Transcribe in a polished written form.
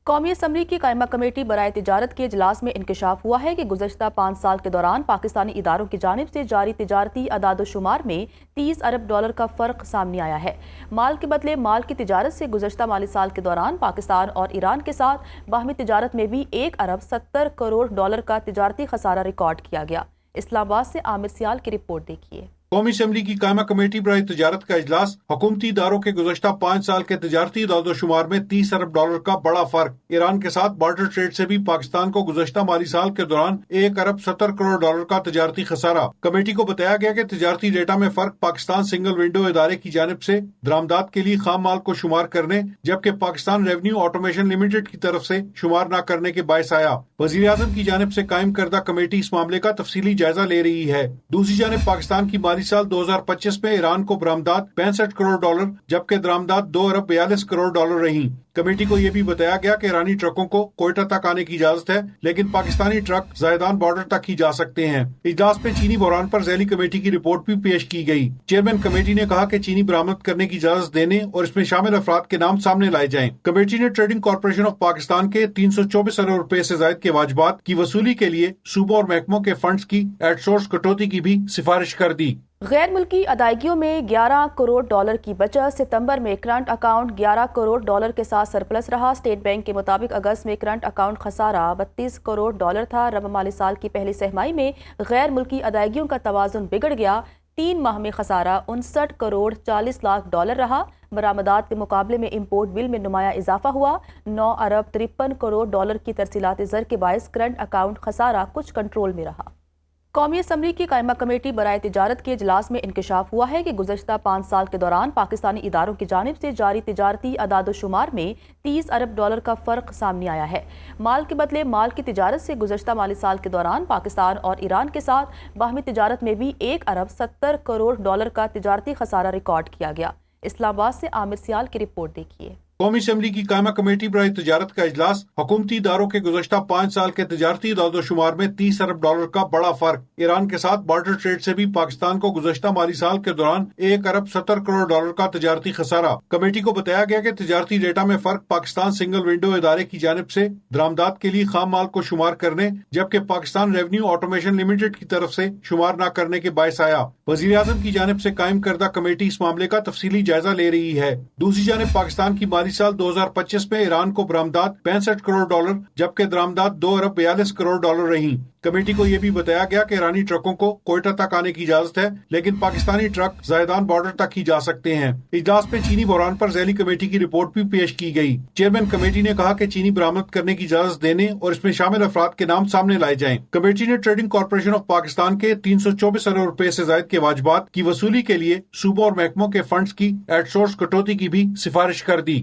قومی اسمبلی کی قائمہ کمیٹی برائے تجارت کے اجلاس میں انکشاف ہوا ہے کہ گزشتہ 5 سال کے دوران پاکستانی اداروں کی جانب سے جاری تجارتی اعداد و شمار میں 30 ارب ڈالر کا فرق سامنے آیا ہے۔ مال کے بدلے مال کی تجارت سے گزشتہ مالی سال کے دوران پاکستان اور ایران کے ساتھ باہمی تجارت میں بھی 1 ارب 70 کروڑ ڈالر کا تجارتی خسارہ ریکارڈ کیا گیا۔ اسلام آباد سے عامر سیال کی رپورٹ دیکھیے۔ قومی اسمبلی کی قائمہ کمیٹی برائے تجارت کا اجلاس حکومتی اداروں کے گزشتہ 5 سال کے تجارتی اعداد و شمار میں 30 ارب ڈالر کا بڑا فرق ایران کے ساتھ بارڈر ٹریڈ سے بھی پاکستان کو گزشتہ مالی سال کے دوران 1 ارب 70 کروڑ ڈالر کا تجارتی خسارہ۔ کمیٹی کو بتایا گیا کہ تجارتی ڈیٹا میں فرق پاکستان سنگل ونڈو ادارے کی جانب سے درآمدات کے لیے خام مال کو شمار کرنے جبکہ پاکستان ریونیو آٹومیشن لمیٹڈ کی طرف سے شمار نہ کرنے کے باعث آیا۔ وزیر اعظم کی جانب سے قائم کردہ کمیٹی اس معاملے کا تفصیلی جائزہ لے رہی ہے۔ دوسری جانب پاکستان کی مالی سال 2025 میں ایران کو برآمدات 65 کروڑ ڈالر جبکہ درآمدات 2 ارب 42 کروڑ ڈالر رہیں۔ کمیٹی کو یہ بھی بتایا گیا کہ ایرانی ٹرکوں کو کوئٹہ تک آنے کی اجازت ہے لیکن پاکستانی ٹرک زاہدان بارڈر تک ہی جا سکتے ہیں۔ اجلاس میں چینی بحران پر ذیلی کمیٹی کی رپورٹ بھی پیش کی گئی۔ چیئرمین کمیٹی نے کہا کہ چینی برآمد کرنے کی اجازت دینے اور اس میں شامل افراد کے نام سامنے لائے جائیں۔ کمیٹی نے ٹریڈنگ کارپوریشن آف پاکستان کے 324 ارب روپے سے زائد کے واجبات کی وصولی کے لیے صوبوں اور محکموں کے فنڈز کی ایٹ سورس کٹوتی کی بھی سفارش کر دی۔ غیر ملکی ادائیگیوں میں 11 کروڑ ڈالر کی بچت۔ ستمبر میں کرنٹ اکاؤنٹ 11 کروڑ ڈالر کے ساتھ سرپلس رہا۔ اسٹیٹ بینک کے مطابق اگست میں کرنٹ اکاؤنٹ خسارہ 32 کروڑ ڈالر تھا۔ ربع مالی سال کی پہلی سہ-ماہی میں غیر ملکی ادائیگیوں کا توازن بگڑ گیا۔ 3 ماہ میں خسارہ 59 کروڑ 40 لاکھ ڈالر رہا۔ برآمدات کے مقابلے میں امپورٹ بل میں نمایاں اضافہ ہوا۔ 9 ارب 53 کروڑ ڈالر کی ترسیلات زر کے باعث کرنٹ اکاؤنٹ خسارہ کچھ کنٹرول میں رہا۔ قومی اسمبلی کی قائمہ کمیٹی برائے تجارت کے اجلاس میں انکشاف ہوا ہے کہ گزشتہ 5 سال کے دوران پاکستانی اداروں کی جانب سے جاری تجارتی اعداد و شمار میں 30 ارب ڈالر کا فرق سامنے آیا ہے۔ مال کے بدلے مال کی تجارت سے گزشتہ مالی سال کے دوران پاکستان اور ایران کے ساتھ باہمی تجارت میں بھی 1 ارب 70 کروڑ ڈالر کا تجارتی خسارہ ریکارڈ کیا گیا۔ اسلام آباد سے عامر سیال کی رپورٹ دیکھیے۔ قومی اسمبلی کی قائمہ کمیٹی برائے تجارت کا اجلاس حکومتی اداروں کے گزشتہ 5 سال کے تجارتی اعداد و شمار میں 30 ارب ڈالر کا بڑا فرق ایران کے ساتھ بارڈر ٹریڈ سے بھی پاکستان کو گزشتہ مالی سال کے دوران 1 ارب 70 کروڑ ڈالر کا تجارتی خسارہ۔ کمیٹی کو بتایا گیا کہ تجارتی ڈیٹا میں فرق پاکستان سنگل ونڈو ادارے کی جانب سے درآمدات کے لیے خام مال کو شمار کرنے جبکہ پاکستان ریونیو آٹومیشن لمیٹڈ کی طرف سے شمار نہ کرنے کے باعث آیا۔ وزیر اعظم کی جانب سے قائم کردہ کمیٹی اس معاملے کا تفصیلی جائزہ لے رہی ہے۔ دوسری جانب پاکستان کی مالی سال 2025 میں ایران کو برآمدات 65 کروڑ ڈالر جبکہ درآمدات 2 ارب 42 کروڑ ڈالر رہیں۔ کمیٹی کو یہ بھی بتایا گیا کہ ایرانی ٹرکوں کو کوئٹہ تک آنے کی اجازت ہے لیکن پاکستانی ٹرک زاہدان بارڈر تک ہی جا سکتے ہیں۔ اجلاس میں چینی بحران پر ذیلی کمیٹی کی رپورٹ بھی پیش کی گئی۔ چیئرمین کمیٹی نے کہا کہ چینی برآمد کرنے کی اجازت دینے اور اس میں شامل افراد کے نام سامنے لائے جائیں۔ کمیٹی نے ٹریڈنگ کارپوریشن آف پاکستان کے 324 ارب روپے سے زائد کے واجبات کی وصولی کے لیے صوبوں اور محکموں کے فنڈز کی ایٹ سورس کٹوتی کی بھی سفارش کر دی۔